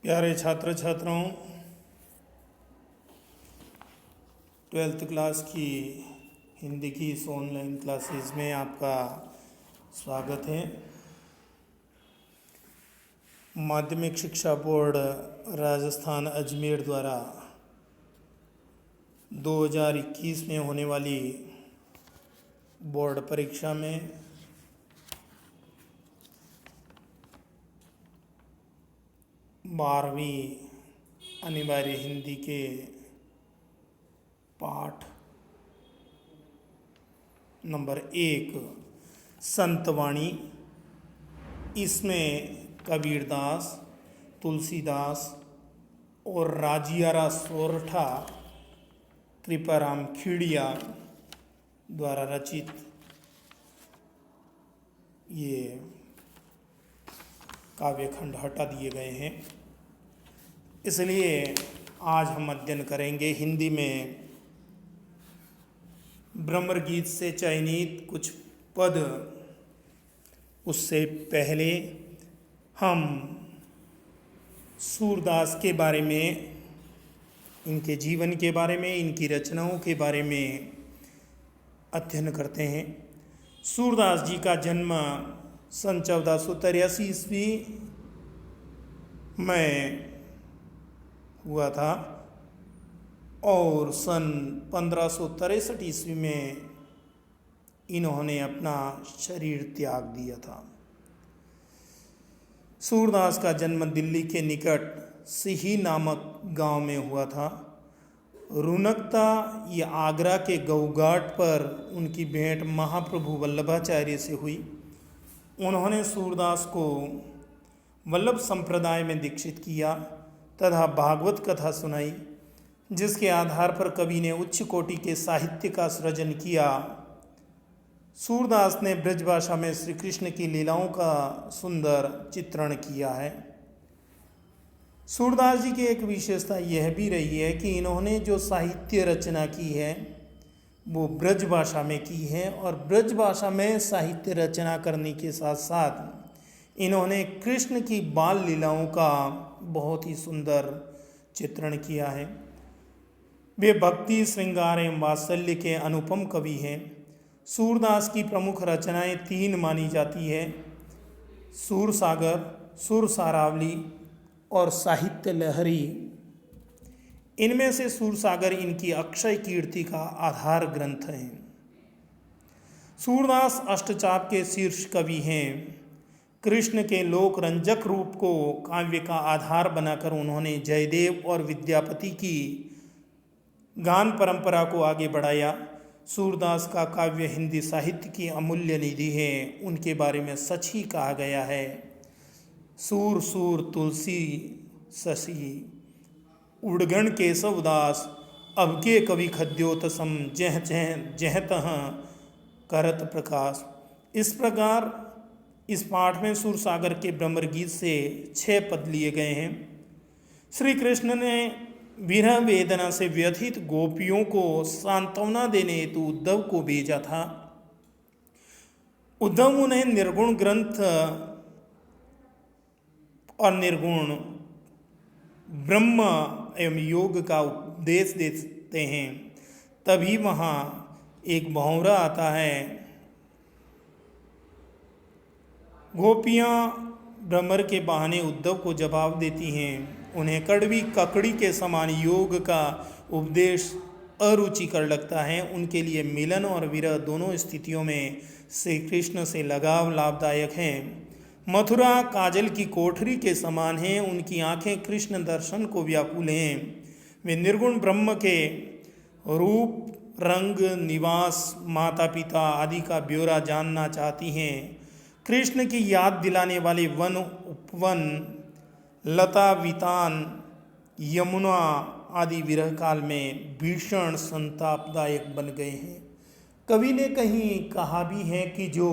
प्यारे छात्र छात्राओं, 12th क्लास की हिंदी की इस ऑनलाइन क्लासेस में आपका स्वागत है। माध्यमिक शिक्षा बोर्ड राजस्थान अजमेर द्वारा 2021 में होने वाली बोर्ड परीक्षा में बारहवीं अनिवार्य हिंदी के पाठ नंबर 1 संतवाणी, इसमें कबीरदास, तुलसीदास और राजियारा सोरठा कृपाराम खीड़िया द्वारा रचित ये काव्यखंड हटा दिए गए हैं। इसलिए आज हम अध्ययन करेंगे हिंदी में भ्रमर गीत से चयनित कुछ पद। उससे पहले हम सूरदास के बारे में, इनके जीवन के बारे में, इनकी रचनाओं के बारे में अध्ययन करते हैं। सूरदास जी का जन्म सन 1483 ईस्वी में हुआ था और सन 1563 ईस्वी में इन्होंने अपना शरीर त्याग दिया था। सूरदास का जन्म दिल्ली के निकट सिही नामक गांव में हुआ था। रुनकता या आगरा के गौघाट पर उनकी भेंट महाप्रभु वल्लभाचार्य से हुई। उन्होंने सूरदास को वल्लभ संप्रदाय में दीक्षित किया तथा भागवत कथा सुनाई, जिसके आधार पर कवि ने उच्च कोटि के साहित्य का सृजन किया। सूरदास ने ब्रजभाषा में श्री कृष्ण की लीलाओं का सुंदर चित्रण किया है। सूरदास जी की एक विशेषता यह भी रही है कि इन्होंने जो साहित्य रचना की है वो ब्रजभाषा में की है, और ब्रजभाषा में साहित्य रचना करने के साथ साथ इन्होंने कृष्ण की बाल लीलाओं का बहुत ही सुंदर चित्रण किया है। वे भक्ति, श्रृंगार एवं वात्सल्य के अनुपम कवि हैं। सूरदास की प्रमुख रचनाएं 3 मानी जाती है: सूरसागर, सुरसारावली और साहित्य लहरी। इनमें से सूरसागर इनकी अक्षय कीर्ति का आधार ग्रंथ है। सूरदास अष्टचाप के शीर्ष कवि हैं। कृष्ण के लोक रंजक रूप को काव्य का आधार बनाकर उन्होंने जयदेव और विद्यापति की गान परंपरा को आगे बढ़ाया। सूरदास का काव्य हिंदी साहित्य की अमूल्य निधि है। उनके बारे में सच ही कहा गया है: सूर सूर तुलसी शशि, उड़गण केशव दास, अबके कवि खद्योतसम, जह जह जह तह करत प्रकाश। इस प्रकार इस पाठ में सूरसागर के भ्रमर गीत से 6 पद लिए गए हैं। श्री कृष्ण ने विरह वेदना से व्यथित गोपियों को सांत्वना देने हेतु उद्धव को भेजा था। उद्धव उन्हें निर्गुण ग्रंथ और निर्गुण ब्रह्म एवं योग का उपदेश देते हैं। तभी वहाँ एक भंवरा आता है। गोपियाँ भ्रमर के बहाने उद्धव को जवाब देती हैं। उन्हें कड़वी ककड़ी के समान योग का उपदेश अरुचिकर लगता है। उनके लिए मिलन और विरह दोनों स्थितियों में श्री कृष्ण से लगाव लाभदायक हैं। मथुरा काजल की कोठरी के समान हैं। उनकी आंखें कृष्ण दर्शन को व्याकुल हैं। वे निर्गुण ब्रह्म के रूप, रंग, निवास, माता पिता आदि का ब्यौरा जानना चाहती हैं। कृष्ण की याद दिलाने वाले वन, उपवन, लता, वितान, यमुना आदि विरह काल में भीषण संतापदायक बन गए हैं। कवि ने कहीं कहा भी है कि जो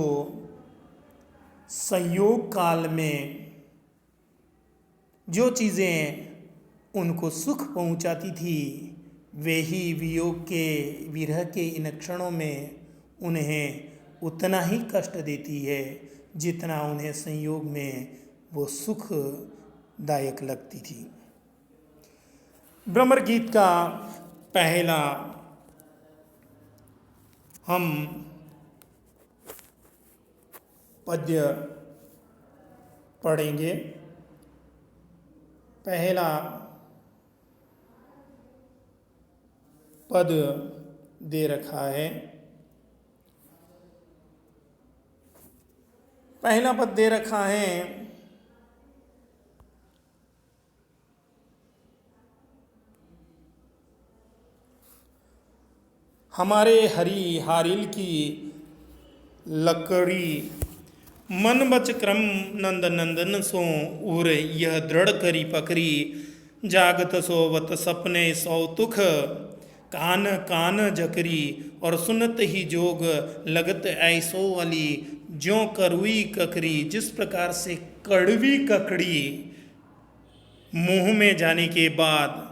संयोग काल में जो चीज़ें उनको सुख पहुंचाती थी, वे ही वियोग के, विरह के इन क्षणों में उन्हें उतना ही कष्ट देती है जितना उन्हें संयोग में वो सुख दायक लगती थी। भ्रमर गीत का पहला हम पद्य पढ़ेंगे। पहला पद दे रखा है। पहला पद दे रखा है, हमारे हरी हारिल की लकड़ी मन बच क्रम नंद नंदन सो उर यह दृढ़ करी पकड़ी जागत सोवत सपने सौतुख कान कान जकरी और सुनत ही जोग लगत ऐसो वाली ज्यों करुई ककरी। जिस प्रकार से कड़वी ककड़ी मुंह में जाने के बाद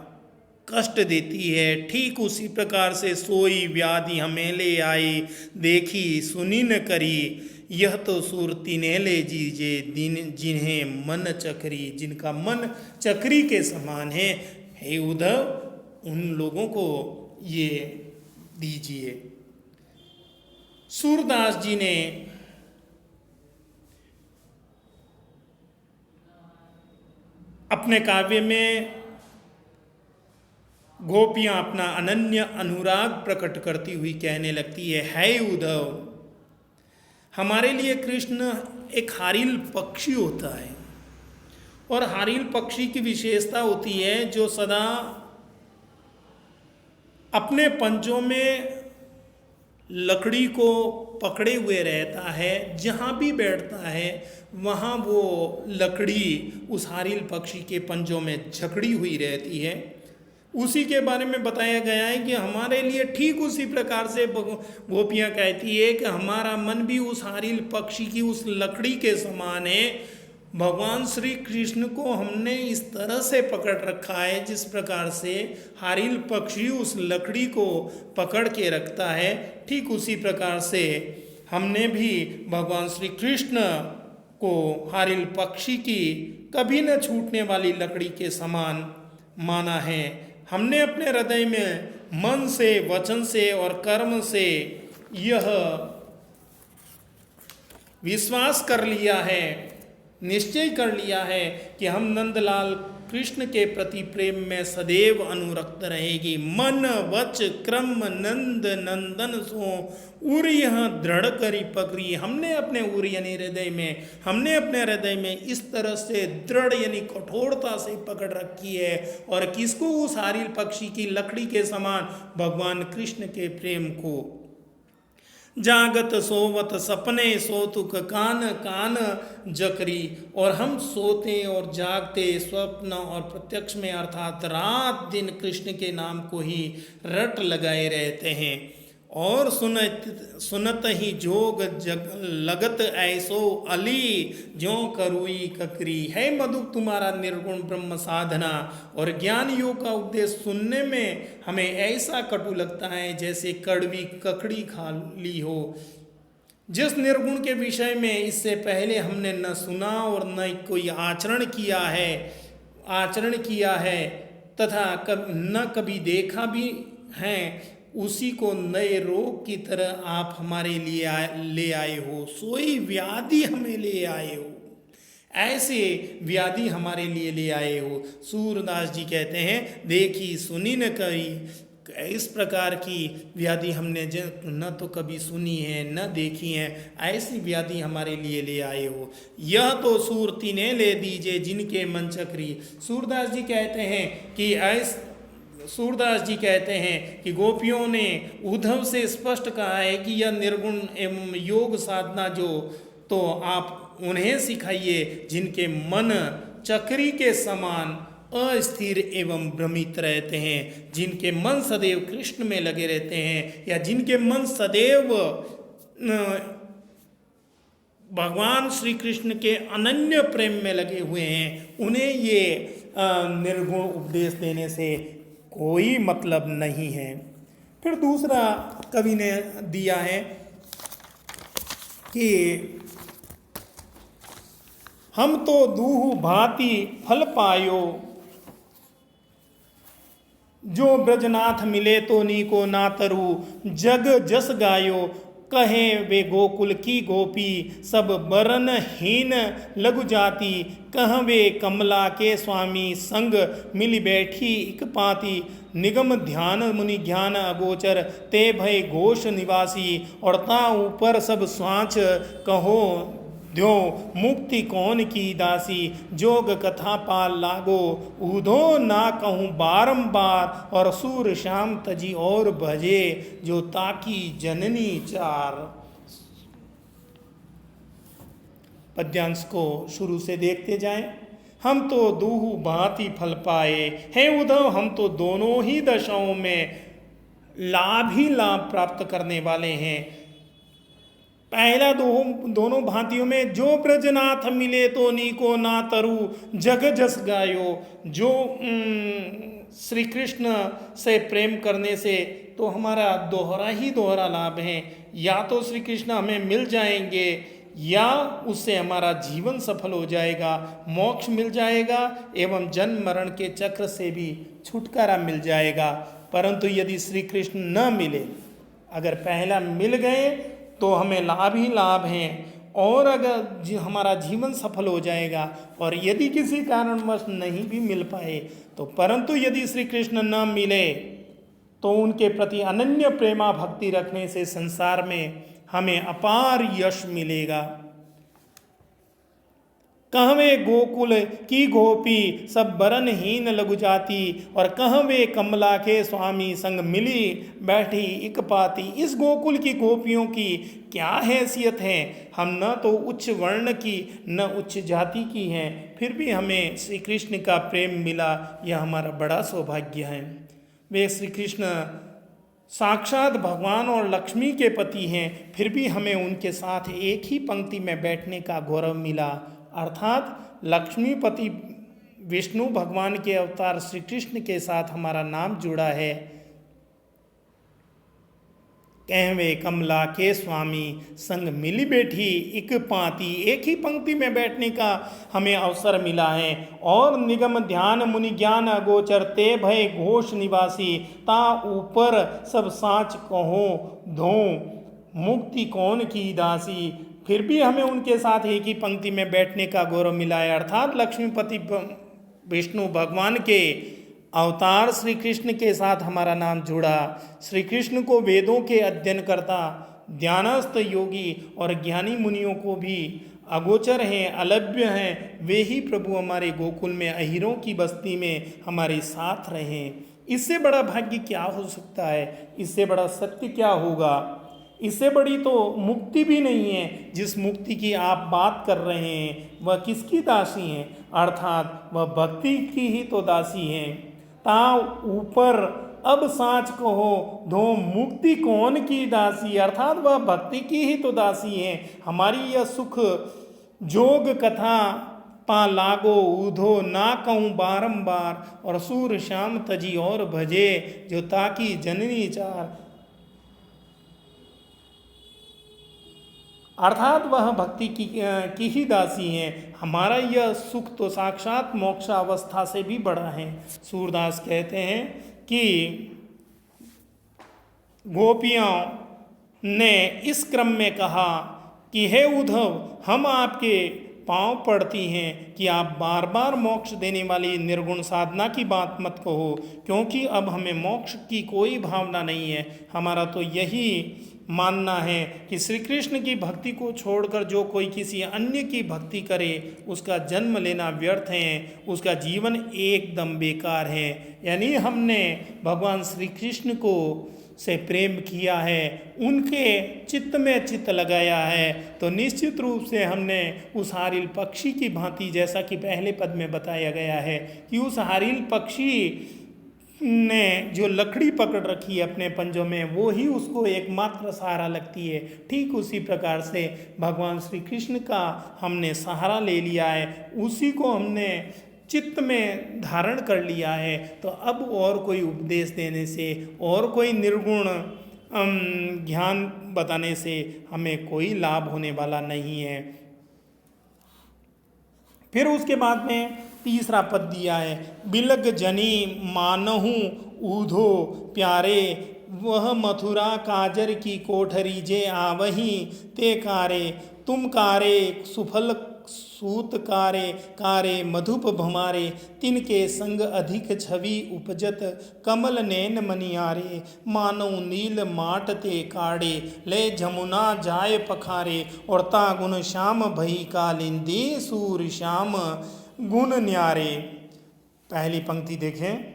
कष्ट देती है, ठीक उसी प्रकार से सोई व्याधि हमें ले आई देखी सुनी न करी। यह तो सुरती ने ले जीजे दिन जिन्हें मन चक्री, जिनका मन चक्री के समान है, हे उद्धव उन लोगों को ये दीजिए। सूरदास जी ने अपने काव्य में गोपियां अपना अनन्य अनुराग प्रकट करती हुई कहने लगती है उद्धव, हमारे लिए कृष्ण एक हारिल पक्षी होता है और हारिल पक्षी की विशेषता होती है जो सदा अपने पंजों में लकड़ी को पकड़े हुए रहता है। जहाँ भी बैठता है वहाँ वो लकड़ी उस हारिल पक्षी के पंजों में जकड़ी हुई रहती है। उसी के बारे में बताया गया है कि हमारे लिए ठीक उसी प्रकार से गोपियाँ कहती है कि हमारा मन भी उस हारिल पक्षी की उस लकड़ी के समान है। भगवान श्री कृष्ण को हमने इस तरह से पकड़ रखा है जिस प्रकार से हारिल पक्षी उस लकड़ी को पकड़ के रखता है, ठीक उसी प्रकार से हमने भी भगवान श्री कृष्ण को हारिल पक्षी की कभी न छूटने वाली लकड़ी के समान माना है। हमने अपने हृदय में मन से, वचन से और कर्म से यह विश्वास कर लिया है, निश्चय कर लिया है कि हम नंदलाल कृष्ण के प्रति प्रेम में सदैव अनुरक्त रहेगी। मन वच क्रम नंद नंदन सो उर यह दृढ़ करी पकड़ी। हमने अपने उर यानी हृदय में, हमने अपने हृदय में इस तरह से दृढ़ यानी कठोरता से पकड़ रखी है। और किसको? उस हारिल पक्षी की लकड़ी के समान भगवान कृष्ण के प्रेम को। जागत सोवत सपने सोतुक कान कान जकरी। और हम सोते और जागते स्वप्न और प्रत्यक्ष में अर्थात रात दिन कृष्ण के नाम को ही रट लगाए रहते हैं। और सुनत ही जोग जग लगत ऐसो अली ज्यों करुई ककरी। है मधुक तुम्हारा निर्गुण ब्रह्म साधना और ज्ञान योग का उपदेश सुनने में हमें ऐसा कटु लगता है जैसे कड़वी ककड़ी खा ली हो। जिस निर्गुण के विषय में इससे पहले हमने न सुना और न कोई आचरण किया है तथा न कभी देखा भी है, उसी को नए रोग की तरह आप हमारे लिए ले आए हो। सोई व्याधि हमें ले आए हो, ऐसे व्याधि हमारे लिए ले आए हो। सूरदास जी कहते हैं देखी सुनी न करी, इस प्रकार की व्याधि हमने न तो कभी सुनी है न देखी है, ऐसी व्याधि हमारे लिए ले आए हो। यह तो सूरती ने ले दीजिए जिनके मन चक्री। सूरदास जी कहते हैं कि गोपियों ने उद्धव से स्पष्ट कहा है कि यह निर्गुण एवं योग साधना जो तो आप उन्हें सिखाइए जिनके मन चक्री के समान अस्थिर एवं भ्रमित रहते हैं, जिनके मन सदैव कृष्ण में लगे रहते हैं, या जिनके मन सदैव भगवान श्री कृष्ण के अनन्य प्रेम में लगे हुए हैं, उन्हें ये निर्गुण उपदेश देने से कोई मतलब नहीं है। फिर दूसरा कवि ने दिया है कि हम तो दूहु भांति फल पायो, जो ब्रजनाथ मिले तो नीको ना तरु, जग जस गायो। कहे वे गोकुल की गोपी, सब बरन हीन लघु जाति। कह वे कमला के स्वामी, संग मिली बैठी इक पाती। निगम ध्यान मुनि ज्ञान अगोचर, ते भय घोष निवासी। और ता ऊपर सब स्वांच कहो, द्यो मुक्ति कौन की दासी। जोग कथा पाल लागो, ऊधो ना कहूँ बारंबार। और सूर श्याम तजी और भजे, जो ताकी जननी चार। पद्यांश को शुरू से देखते जाएं। हम तो दूहु भांति फल पाए, हे उद्धव हम तो दोनों ही दशाओं में लाभ ही लाभ प्राप्त करने वाले हैं। पहला दोनों भांतियों में, जो ब्रजनाथ मिले तो नीको ना तरु, जग जस गायो। जो श्री कृष्ण से प्रेम करने से तो हमारा दोहरा ही दोहरा लाभ है। या तो श्री कृष्ण हमें मिल जाएंगे, या उससे हमारा जीवन सफल हो जाएगा, मोक्ष मिल जाएगा, एवं जन्म मरण के चक्र से भी छुटकारा मिल जाएगा। परंतु यदि श्री कृष्ण न मिले, अगर पहला मिल गए तो हमें लाभ ही लाभ हैं, और अगर हमारा जीवन सफल हो जाएगा। और यदि किसी कारणवश नहीं भी मिल पाए तो, परंतु यदि श्री कृष्ण न मिले तो उनके प्रति अनन्य प्रेमा भक्ति रखने से संसार में हमें अपार यश मिलेगा। कहवे गोकुल की गोपी, सब बरनहीन लघु जाति। और कहवे कमला के स्वामी, संग मिली बैठी इक पाती। इस गोकुल की गोपियों की क्या हैसियत है। हम न तो उच्च वर्ण की न उच्च जाति की हैं, फिर भी हमें श्री कृष्ण का प्रेम मिला, यह हमारा बड़ा सौभाग्य है। वे श्री कृष्ण साक्षात भगवान और लक्ष्मी के पति हैं, फिर भी हमें उनके साथ एक ही पंक्ति में बैठने का गौरव मिला। अर्थात लक्ष्मीपति विष्णु भगवान के अवतार श्री कृष्ण के साथ हमारा नाम जुड़ा है। कहवे कमला के स्वामी, संग मिली बैठी इक पाती। एक ही पंक्ति में बैठने का हमें अवसर मिला है। और निगम ध्यान मुनि ज्ञान अगोचर, ते भय घोष निवासी। ता ऊपर सब साच कहो, धो मुक्ति कौन की दासी। फिर भी हमें उनके साथ एक ही पंक्ति में बैठने का गौरव मिला है। अर्थात लक्ष्मीपति विष्णु भगवान के अवतार श्री कृष्ण के साथ हमारा नाम जुड़ा। श्री कृष्ण को वेदों के अध्ययन करता ध्यानस्थ योगी और ज्ञानी मुनियों को भी अगोचर हैं, अलभ्य हैं, वे ही प्रभु हमारे गोकुल में अहीरों की बस्ती में हमारे साथ रहें। इससे बड़ा भाग्य क्या हो सकता है, इससे बड़ा सत्य क्या होगा। इससे बड़ी तो मुक्ति भी नहीं है। जिस मुक्ति की आप बात कर रहे हैं वह किसकी दासी हैं, अर्थात वह भक्ति की ही तो दासी हैं। ता ऊपर अब साँच कहो, धो मुक्ति कौन की दासी। अर्थात वह भक्ति की ही तो दासी हैं। हमारी यह सुख जोग कथा पा लागो, ऊधो ना कहूँ बारंबार। और सूर श्याम तजी और भजे, जो ताकी जननी चार। अर्थात वह भक्ति की ही दासी हैं। हमारा यह सुख तो साक्षात मोक्ष अवस्था से भी बड़ा है। सूरदास कहते हैं कि गोपियों ने इस क्रम में कहा कि हे उद्धव, हम आपके पांव पड़ती हैं कि आप बार बार मोक्ष देने वाली निर्गुण साधना की बात मत कहो, क्योंकि अब हमें मोक्ष की कोई भावना नहीं है। हमारा तो यही मानना है कि श्री कृष्ण की भक्ति को छोड़कर जो कोई किसी अन्य की भक्ति करे उसका जन्म लेना व्यर्थ है, उसका जीवन एकदम बेकार है। यानी हमने भगवान श्री कृष्ण को से प्रेम किया है, उनके चित्त में चित्त लगाया है, तो निश्चित रूप से हमने उस हारिल पक्षी की भांति, जैसा कि पहले पद में बताया गया है कि उस हारिल पक्षी ने जो लकड़ी पकड़ रखी है अपने पंजों में, वो ही उसको एकमात्र सहारा लगती है। ठीक उसी प्रकार से भगवान श्री कृष्ण का हमने सहारा ले लिया है, उसी को हमने चित्त में धारण कर लिया है। तो अब और कोई उपदेश देने से और कोई निर्गुण ज्ञान बताने से हमें कोई लाभ होने वाला नहीं है। फिर उसके बाद में तीसरा पद दिया है, बिलग जनी मानहूँ ऊधो प्यारे, वह मथुरा काजर की कोठरी जे आवही ते कारे, तुम कारे सुफल सूत कारे, कारे मधुप भमारे, तिनके संग अधिक छवि उपजत, कमल नैन मनियारे, मानव नील माट ते काड़े, ले जमुना जाय पखारे, और ता गुण श्याम भई कालिंदी, सूर श्याम गुण न्यारे। पहली पंक्ति देखें,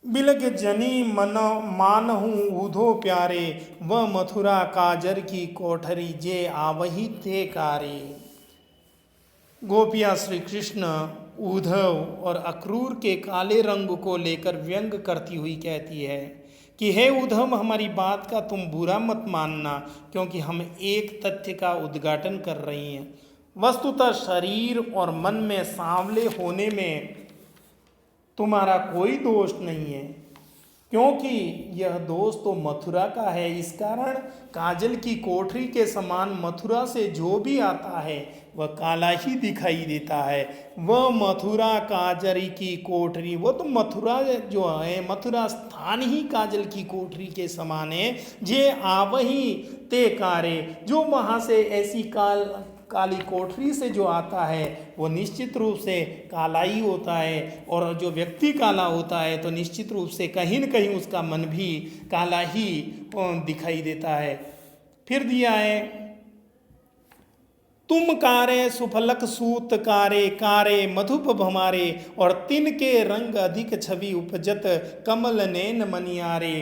बिलग जनी मन मानहूँ ऊधो प्यारे, व मथुरा काजर की कोठरी जे आवही ते कारे। गोपियाँ श्री कृष्ण उद्धव और अक्रूर के काले रंग को लेकर व्यंग करती हुई कहती है कि हे उद्धव, हमारी बात का तुम बुरा मत मानना, क्योंकि हम एक तथ्य का उद्घाटन कर रही हैं। वस्तुतः शरीर और मन में सांवले होने में तुम्हारा कोई दोष नहीं है, क्योंकि यह दोष तो मथुरा का है। इस कारण काजल की कोठरी के समान मथुरा से जो भी आता है वह काला ही दिखाई देता है। वह मथुरा काजरी की कोठरी, वो तो मथुरा जो है, मथुरा स्थान ही काजल की कोठरी के समान है। जे आवही ते कारे, जो वहाँ से ऐसी काली कोठरी से जो आता है वो निश्चित रूप से काला ही होता है, और जो व्यक्ति काला होता है तो निश्चित रूप से कहीं न कहीं उसका मन भी काला ही दिखाई देता है। फिर दिया है, तुम कारे सुफलक सूत कारे, कारे मधुप भमारे, और तिनके रंग अधिक छवि उपजत, कमल नैन मनियारे।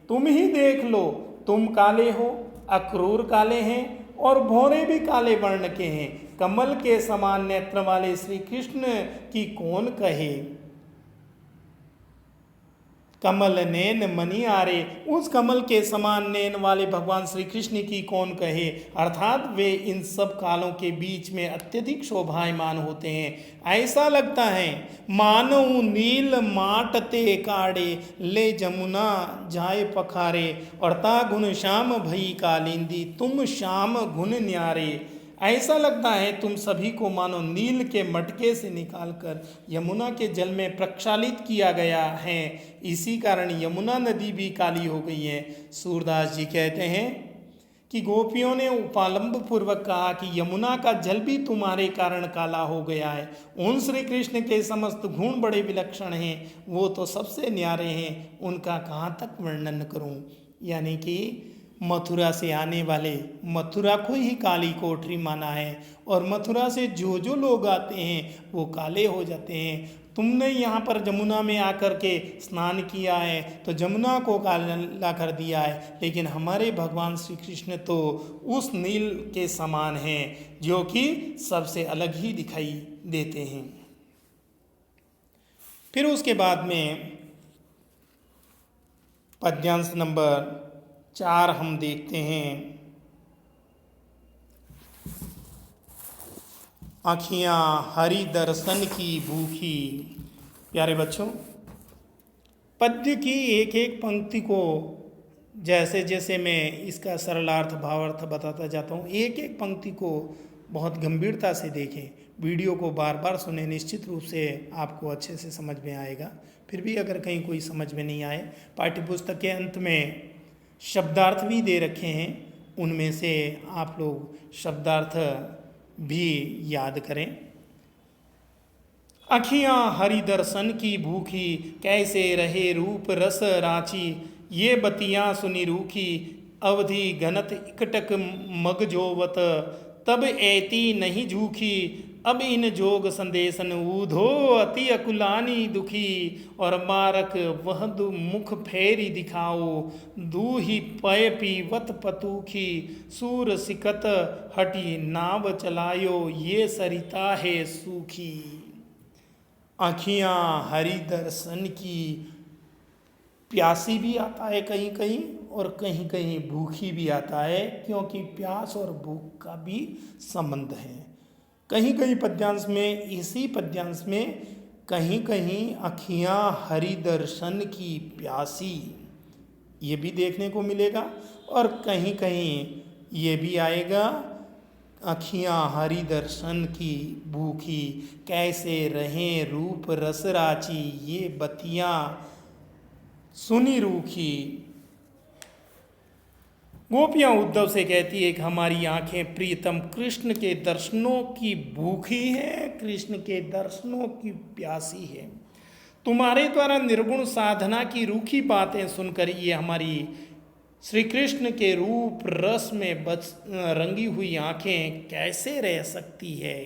तुम ही देख लो, तुम काले हो, अक्रूर काले हैं, और भौरे भी काले वर्ण के हैं। कमल के समान नेत्र वाले श्री कृष्ण की कौन कहे, कमल नैन मनियारे, उस कमल के समान नैन वाले भगवान श्री कृष्ण की कौन कहे, अर्थात वे इन सब कालों के बीच में अत्यधिक शोभायमान होते हैं। ऐसा लगता है मानो नील माट ते काड़े, ले जमुना जाए पखारे, और ता गुण श्याम भई कालिंदी, तुम श्याम गुण न्यारे। ऐसा लगता है तुम सभी को मानो नील के मटके से निकालकर यमुना के जल में प्रक्षालित किया गया है, इसी कारण यमुना नदी भी काली हो गई है। सूरदास जी कहते हैं कि गोपियों ने उपालंब पूर्वक कहा कि यमुना का जल भी तुम्हारे कारण काला हो गया है। उन श्री कृष्ण के समस्त गुण बड़े विलक्षण हैं, वो तो सबसे न्यारे हैं, उनका कहाँ तक वर्णन करूं। यानी कि मथुरा से आने वाले, मथुरा को ही काली कोठरी माना है, और मथुरा से जो जो लोग आते हैं वो काले हो जाते हैं। तुमने यहाँ पर जमुना में आकर के स्नान किया है तो जमुना को काला कर दिया है, लेकिन हमारे भगवान श्री कृष्ण तो उस नील के समान हैं जो कि सबसे अलग ही दिखाई देते हैं। फिर उसके बाद में पद्यांश नंबर 4 हम देखते हैं, आँखियाँ हरि दर्शन की भूखी। प्यारे बच्चों, पद्य की एक एक पंक्ति को जैसे जैसे मैं इसका सरलार्थ भावार्थ बताता जाता हूँ, एक एक पंक्ति को बहुत गंभीरता से देखें, वीडियो को बार बार सुने, निश्चित रूप से आपको अच्छे से समझ में आएगा। फिर भी अगर कहीं कोई समझ में नहीं आए, पाठ्यपुस्तक के अंत में शब्दार्थ भी दे रखे हैं, उनमें से आप लोग शब्दार्थ भी याद करें। अखियाँ हरि दर्शन की भूखी, कैसे रहे रूप रस रांची, ये बतियाँ सुनी रूखी, अवधि घनत इकटक मग जोवत, तब ऐती नहीं झूखी, अब इन जोग संदेशन ऊधो अति अकुलानी दुखी, और मारक वह मुख फेरी दिखाओ, दूही पय पीवत पतूखी, सूर सिकत हटी नाव चलायो, ये सरिता है सूखी। आँखियाँ हरि दर्शन की प्यासी भी आता है कहीं कहीं, और कहीं कहीं भूखी भी आता है, क्योंकि प्यास और भूख का भी संबंध है। कहीं कहीं पद्यांश में, इसी पद्यांश में कहीं कहीं आँखियाँ हरि दर्शन की प्यासी ये भी देखने को मिलेगा, और कहीं कहीं ये भी आएगा अखियाँ हरि दर्शन की भूखी, कैसे रहें रूप रस राची, ये बतियाँ सुनी रूखी। गोपियाँ उद्धव से कहती है कि हमारी आंखें प्रियतम कृष्ण के दर्शनों की भूखी हैं, कृष्ण के दर्शनों की प्यासी है। तुम्हारे द्वारा निर्गुण साधना की रूखी बातें सुनकर ये हमारी श्री कृष्ण के रूप रस में रंगी हुई आंखें कैसे रह सकती है,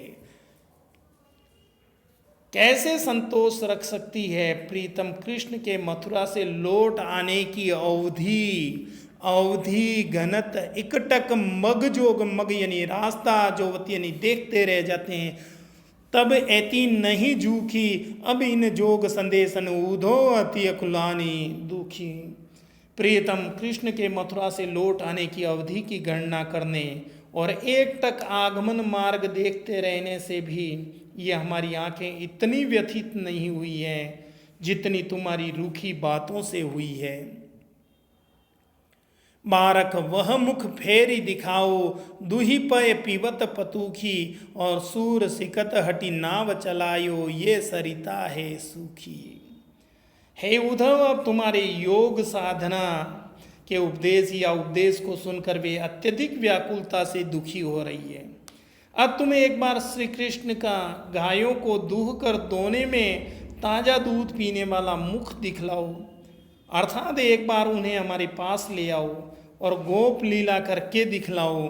कैसे संतोष रख सकती है। प्रीतम कृष्ण के मथुरा से लौट आने की अवधि अवधि घनत इकटक मग जोग मग, यानी रास्ता जोवत यानी देखते रह जाते हैं। तब ऐती नहीं जूखी, अब इन जोग संदेशन ऊधो अति अकुलानी दुखी। प्रियतम कृष्ण के मथुरा से लौट आने की अवधि की गणना करने और एक टक आगमन मार्ग देखते रहने से भी ये हमारी आंखें इतनी व्यथित नहीं हुई हैं जितनी तुम्हारी रूखी बातों से हुई है। बारक वह मुख फेरी दिखाओ, दुही पय पीवत पतूखी, और सूर सिकत हटी नाव चलायो, ये सरिता है सूखी। हे उद्धव, अब तुम्हारे योग साधना के उपदेश या उपदेश को सुनकर वे अत्यधिक व्याकुलता से दुखी हो रही है। अब तुम्हें एक बार श्री कृष्ण का गायों को दूह कर दोने में ताज़ा दूध पीने वाला मुख दिखलाओ, अर्थात एक बार उन्हें हमारे पास ले आओ और गोप लीला करके दिखलाओ।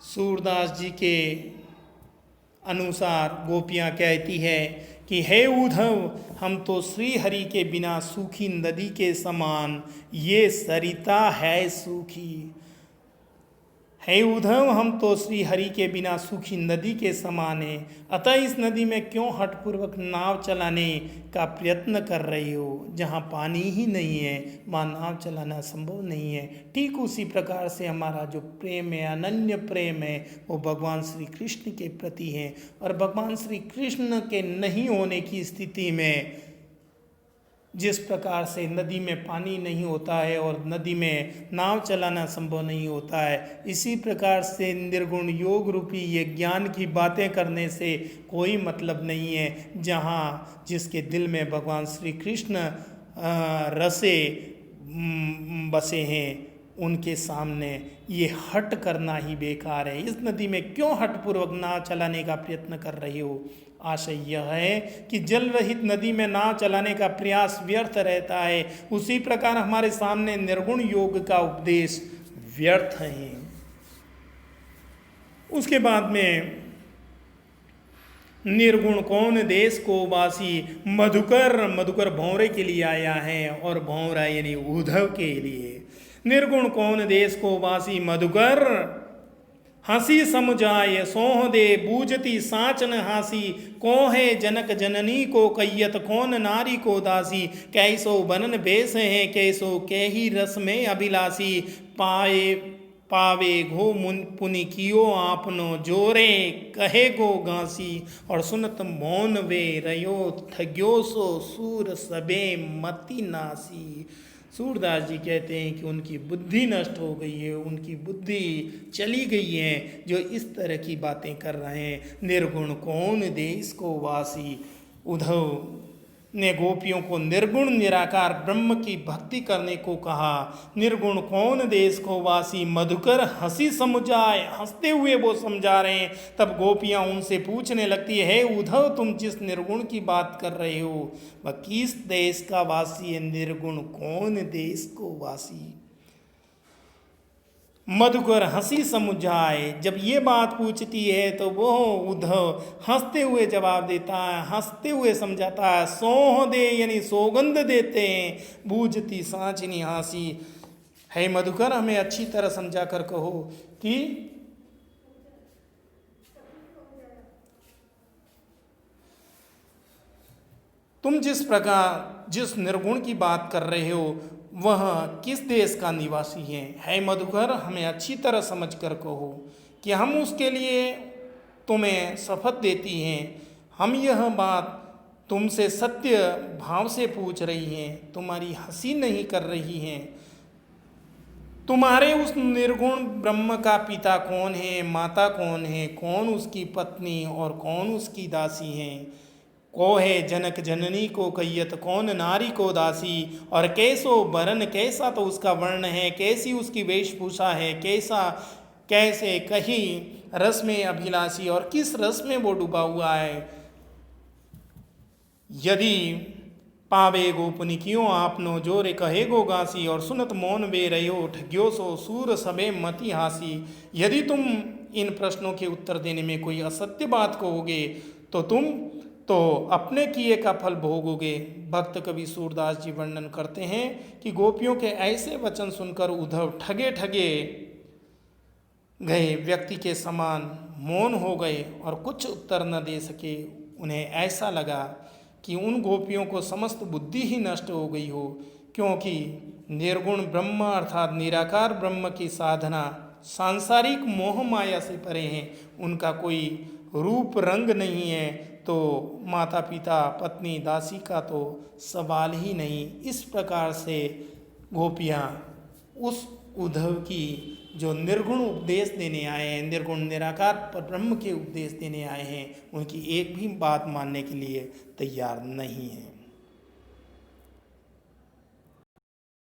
सूरदास जी के अनुसार गोपियाँ कहती है कि हे उद्धव, हम तो श्री हरि के बिना सूखी नदी के समान, ये सरिता है सूखी। हे उद्धव, हम तो श्री हरि के बिना सूखी नदी के समान हैं, अतः इस नदी में क्यों हठपूर्वक नाव चलाने का प्रयत्न कर रहे हो। जहाँ पानी ही नहीं है वहाँ नाव चलाना संभव नहीं है। ठीक उसी प्रकार से हमारा जो प्रेम है, अनन्य प्रेम है, वो भगवान श्री कृष्ण के प्रति है। और भगवान श्री कृष्ण के नहीं होने की स्थिति में जिस प्रकार से नदी में पानी नहीं होता है और नदी में नाव चलाना संभव नहीं होता है, इसी प्रकार से निर्गुण योग रूपी ये ज्ञान की बातें करने से कोई मतलब नहीं है। जहाँ जिसके दिल में भगवान श्री कृष्ण रसे बसे हैं, उनके सामने ये हट करना ही बेकार है। इस नदी में क्यों हठपूर्वक नाव चलाने का प्रयत्न कर रहे हो। आशय यह है कि जल रहित नदी में नाव चलाने का प्रयास व्यर्थ रहता है, उसी प्रकार हमारे सामने निर्गुण योग का उपदेश व्यर्थ है। उसके बाद में निर्गुण कौन देश को वासी, मधुकर भौरे के लिए आया है और भौरा यानी उद्धव के लिए। निर्गुण कौन देश को वासी, मधुकर हंसी समुझाए, सोह दे बूझती साचन हासी, कोहे जनक जननी को कैयत, कौन नारी को दासी, कैसो बनन बेस है, कैसो केही रस में अभिलाषी, पावे घो मुन पुनि कियो आपनो, जोरे कहे गो घासी, और सुनत मौन वे रयो, थग्यो सो सूर सबे मति नासी। सूरदास जी कहते हैं कि उनकी बुद्धि नष्ट हो गई है, उनकी बुद्धि चली गई है जो इस तरह की बातें कर रहे हैं। निर्गुण कौन देश को वासी। उद्धव ने गोपियों को निर्गुण निराकार ब्रह्म की भक्ति करने को कहा। निर्गुण कौन देश को वासी, मधुकर हंसी समुझाए, हंसते हुए वो समझा रहे हैं। तब गोपियां उनसे पूछने लगती है, उद्धव तुम जिस निर्गुण की बात कर रहे हो वह किस देश का वासी है। निर्गुण कौन देश को वासी। मधुकर हंसी समुझाए, जब ये बात पूछती है तो वो उद्धव हंसते हुए जवाब देता है, हंसते हुए समझाता है। सोह दे यानी सौगंध देते हैं, बूझती सांचनी हासी। है मधुकर, हमें अच्छी तरह समझा कर कहो कि तुम जिस प्रकार जिस निर्गुण की बात कर रहे हो वह किस देश का निवासी है मधुकर, हमें अच्छी तरह समझ कर कहो कि हम उसके लिए तुम्हें शपथ देती हैं। हम यह बात तुमसे सत्य भाव से पूछ रही हैं, तुम्हारी हंसी नहीं कर रही हैं। तुम्हारे उस निर्गुण ब्रह्म का पिता कौन है, माता कौन है, कौन उसकी पत्नी और कौन उसकी दासी है। को है जनक जननी को कय्यत, कौन नारी को दासी। और कैसो वरन, कैसा तो उसका वर्ण है, कैसी उसकी वेशभूषा है, कैसे कहीं रस में अभिलाषी, और किस रस में वो डूबा हुआ है। यदि पावे गोपनी क्यों आपनो, जोरे कहे गो गासी। और सुनत मौन वे रहो, ठग्यो सो सूर सबे मति हासी। यदि तुम इन प्रश्नों के उत्तर देने में कोई असत्य बात कहोगे तो तुम तो अपने किए का फल भोगोगे। भक्त कवि सूरदास जी वर्णन करते हैं कि गोपियों के ऐसे वचन सुनकर उद्धव ठगे ठगे गए व्यक्ति के समान मौन हो गए और कुछ उत्तर न दे सके। उन्हें ऐसा लगा कि उन गोपियों को समस्त बुद्धि ही नष्ट हो गई हो, क्योंकि निर्गुण ब्रह्म अर्थात निराकार ब्रह्म की साधना सांसारिक मोह माया से परे हैं। उनका कोई रूप रंग नहीं है, तो माता पिता पत्नी दासी का तो सवाल ही नहीं। इस प्रकार से गोपियाँ उस उद्धव की जो निर्गुण उपदेश देने आए हैं, निर्गुण निराकार पर ब्रह्म के उपदेश देने आए हैं, उनकी एक भी बात मानने के लिए तैयार नहीं है।